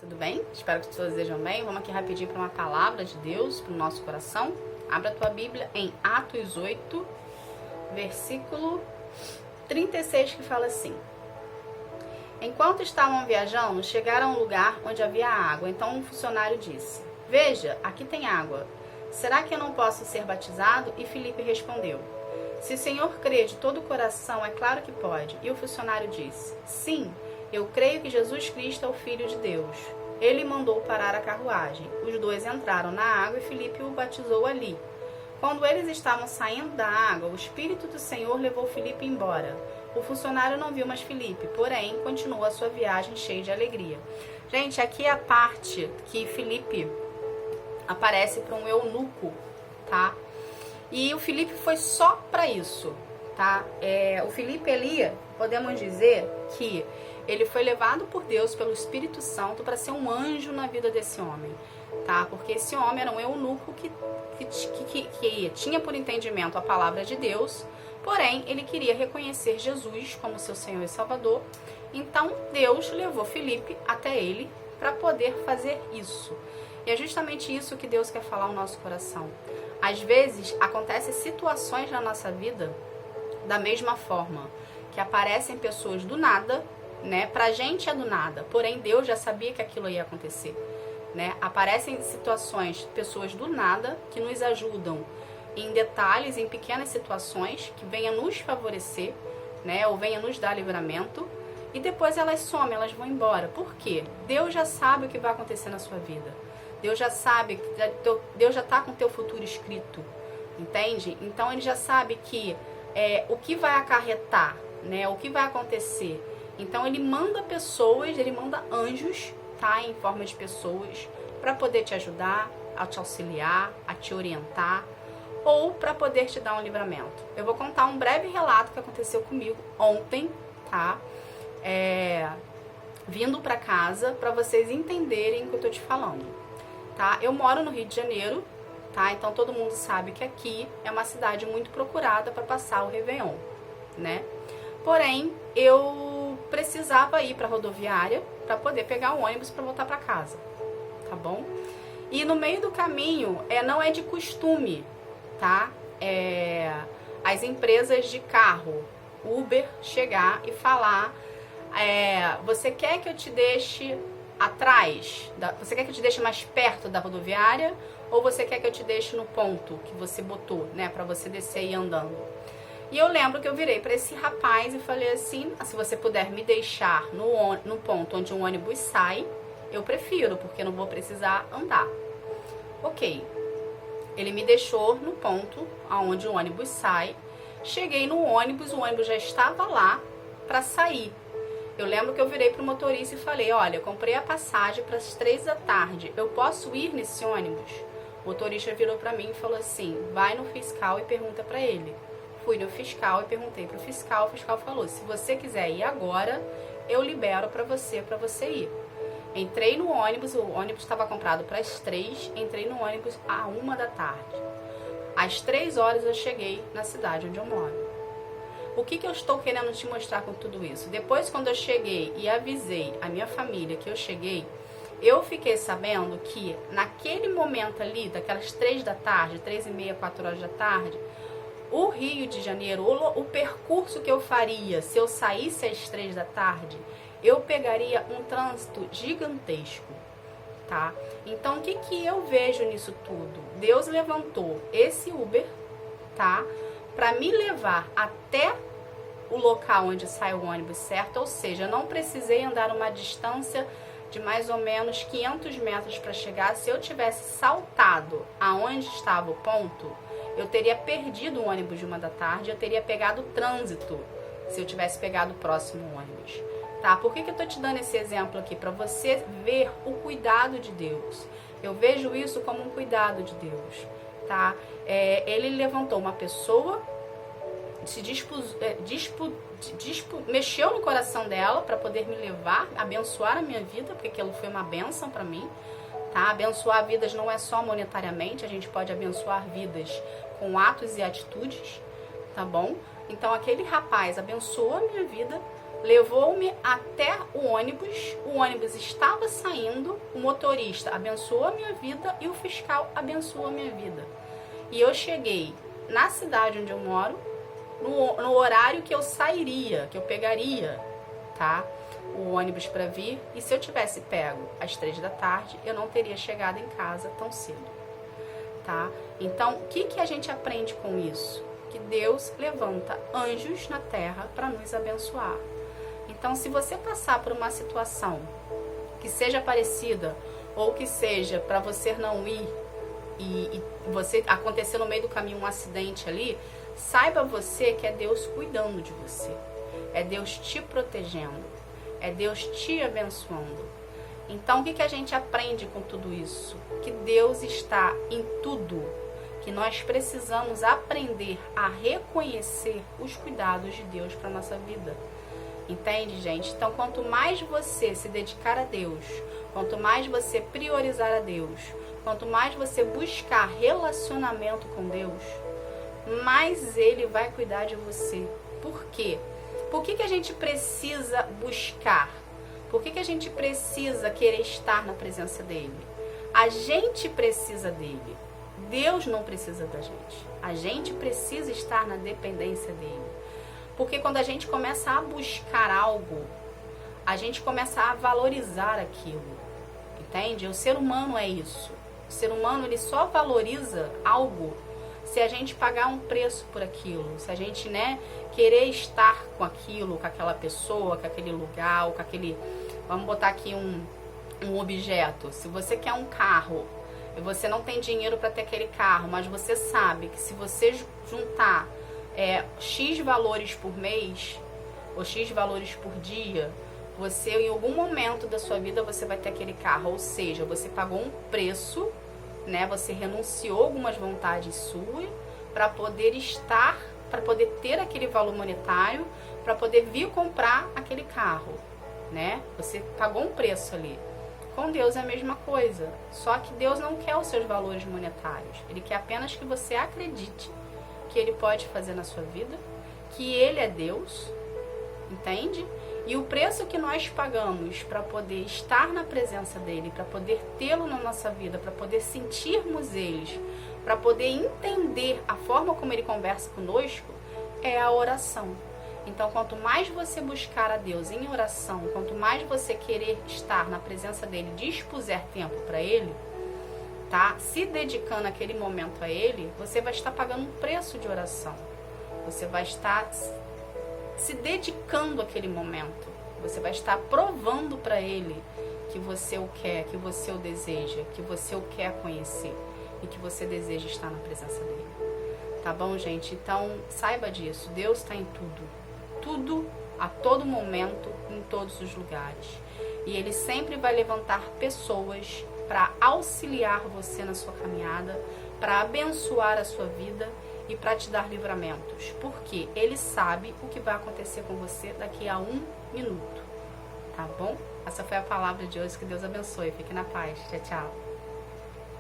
Tudo bem? Espero que todos estejam bem. Vamos aqui rapidinho para uma palavra de Deus para o nosso coração. Abra a tua Bíblia em Atos 8, versículo 36, que fala assim: Enquanto estavam viajando, chegaram a um lugar onde havia água. Então um funcionário disse: Veja, aqui tem água. Será que eu não posso ser batizado? E Filipe respondeu: Se o Senhor crê de todo o coração, é claro que pode. E o funcionário disse: Sim, eu creio que Jesus Cristo é o Filho de Deus. Ele mandou parar a carruagem. Os dois entraram na água e Filipe o batizou ali. Quando eles estavam saindo da água, o Espírito do Senhor levou Filipe embora. O funcionário não viu mais Filipe, porém continuou a sua viagem cheio de alegria. Gente, aqui é a parte que Filipe aparece para um eunuco, tá? E o Filipe foi só para isso, tá? O Filipe ali, podemos dizer que ele foi levado por Deus, pelo Espírito Santo, para ser um anjo na vida desse homem, tá? Porque esse homem era um eunuco que tinha por entendimento a palavra de Deus, porém ele queria reconhecer Jesus como seu Senhor e Salvador. Então Deus levou Filipe até ele para poder fazer isso. E é justamente isso que Deus quer falar ao nosso coração. Às vezes acontecem situações na nossa vida da mesma forma, que aparecem pessoas do nada, né? Pra gente é do nada, porém Deus já sabia que aquilo ia acontecer, né? Aparecem situações, pessoas do nada que nos ajudam em detalhes, em pequenas situações que venham nos favorecer, né? Ou venham nos dar livramento, e depois elas somem, elas vão embora. Por quê? Deus já sabe o que vai acontecer na sua vida. Deus já sabe, Deus já está com o teu futuro escrito, entende? Então ele já sabe que o que vai acarretar, né? O que vai acontecer. Então ele manda pessoas, ele manda anjos, tá? Em forma de pessoas, para poder te ajudar, a te auxiliar, a te orientar, ou para poder te dar um livramento. Eu vou contar um breve relato que aconteceu comigo ontem, tá? Vindo para casa, para vocês entenderem o que eu tô te falando, tá? Eu moro no Rio de Janeiro, tá? Então todo mundo sabe que aqui é uma cidade muito procurada para passar o Réveillon, né? Porém, eu precisava ir para a rodoviária para poder pegar o ônibus para voltar para casa, tá bom? E no meio do caminho, não é de costume, tá? As empresas de carro, Uber, chegar e falar: você quer que eu te deixe atrás? Você quer que eu te deixe mais perto da rodoviária? Ou você quer que eu te deixe no ponto que você botou, né? Para você descer e ir andando. E eu lembro que eu virei para esse rapaz e falei assim: se você puder me deixar no ponto onde um ônibus sai, eu prefiro, porque eu não vou precisar andar. Ok. Ele me deixou no ponto onde o ônibus sai. Cheguei no ônibus, o ônibus já estava lá para sair. Eu lembro que eu virei para o motorista e falei: olha, eu comprei a passagem para as 3 da tarde, eu posso ir nesse ônibus? O motorista virou para mim e falou assim: vai no fiscal e pergunta para ele. Fui no fiscal e perguntei para o fiscal falou: se você quiser ir agora, eu libero para você ir. Entrei no ônibus, o ônibus estava comprado para as 3, entrei no ônibus à 1 da tarde. Às 3 horas eu cheguei na cidade onde eu moro. O que eu estou querendo te mostrar com tudo isso? Depois, quando eu cheguei e avisei a minha família que eu cheguei, eu fiquei sabendo que naquele momento ali, daquelas 3 da tarde, 3h30, 4 horas da tarde, o Rio de Janeiro, o percurso que eu faria se eu saísse às 3 da tarde, eu pegaria um trânsito gigantesco, tá? Então, o que eu vejo nisso tudo? Deus levantou esse Uber, tá? Para me levar até o local onde sai o ônibus, certo? Ou seja, eu não precisei andar uma distância de mais ou menos 500 metros para chegar. Se eu tivesse saltado aonde estava o ponto, eu teria perdido o ônibus de 1 da tarde, eu teria pegado o trânsito se eu tivesse pegado o próximo ônibus, tá? Por que eu tô te dando esse exemplo aqui? Para você ver o cuidado de Deus. Eu vejo isso como um cuidado de Deus, tá? Ele levantou uma pessoa, mexeu no coração dela para poder me levar, abençoar a minha vida, porque aquilo foi uma bênção para mim, tá? Abençoar vidas não é só monetariamente, a gente pode abençoar vidas com atos e atitudes, tá bom? Então aquele rapaz abençoou a minha vida, levou-me até o ônibus estava saindo, o motorista abençoou a minha vida e o fiscal abençoou a minha vida. E eu cheguei na cidade onde eu moro, no horário que eu sairia, que eu pegaria, tá? O ônibus para vir, e se eu tivesse pego às 3 da tarde, eu não teria chegado em casa tão cedo, tá? Então, o que a gente aprende com isso? Que Deus levanta anjos na terra para nos abençoar. Então, se você passar por uma situação que seja parecida, ou que seja para você não ir e você acontecer no meio do caminho um acidente ali, saiba você que é Deus cuidando de você, é Deus te protegendo, é Deus te abençoando. Então, o que a gente aprende com tudo isso? Que Deus está em tudo, que nós precisamos aprender a reconhecer os cuidados de Deus para a nossa vida. Entende, gente? Então, quanto mais você se dedicar a Deus, quanto mais você priorizar a Deus, quanto mais você buscar relacionamento com Deus, mais Ele vai cuidar de você. Por quê? Por que a gente precisa buscar? Por que a gente precisa querer estar na presença dEle? A gente precisa dEle. Deus não precisa da gente. A gente precisa estar na dependência dEle. Porque quando a gente começa a buscar algo, a gente começa a valorizar aquilo. Entende? O ser humano é isso. O ser humano, ele só valoriza algo se a gente pagar um preço por aquilo, se a gente, querer estar com aquilo, com aquela pessoa, com aquele lugar, ou com aquele, vamos botar aqui um objeto. Se você quer um carro e você não tem dinheiro para ter aquele carro, mas você sabe que se você juntar X valores por mês, ou X valores por dia, você, em algum momento da sua vida, você vai ter aquele carro. Ou seja, você pagou um preço, você renunciou algumas vontades suas para poder estar, para poder ter aquele valor monetário, para poder vir comprar aquele carro, Você pagou um preço ali. Com Deus é a mesma coisa, só que Deus não quer os seus valores monetários. Ele quer apenas que você acredite que Ele pode fazer na sua vida, que Ele é Deus, entende? E o preço que nós pagamos para poder estar na presença dEle, para poder tê-lo na nossa vida, para poder sentirmos Ele, para poder entender a forma como Ele conversa conosco, é a oração. Então, quanto mais você buscar a Deus em oração, quanto mais você querer estar na presença dEle, dispuser tempo para Ele, tá? Se dedicando aquele momento a Ele, você vai estar pagando um preço de oração. Você vai estar se dedicando àquele momento. Você vai estar provando para Ele que você o quer, que você o deseja, que você o quer conhecer e que você deseja estar na presença dEle. Tá bom, gente? Então, saiba disso. Deus está em tudo. Tudo, a todo momento, em todos os lugares. E Ele sempre vai levantar pessoas para auxiliar você na sua caminhada, para abençoar a sua vida e para te dar livramentos. Porque Ele sabe o que vai acontecer com você daqui a 1 minuto. Tá bom? Essa foi a palavra de hoje. Que Deus abençoe. Fique na paz. Tchau, tchau.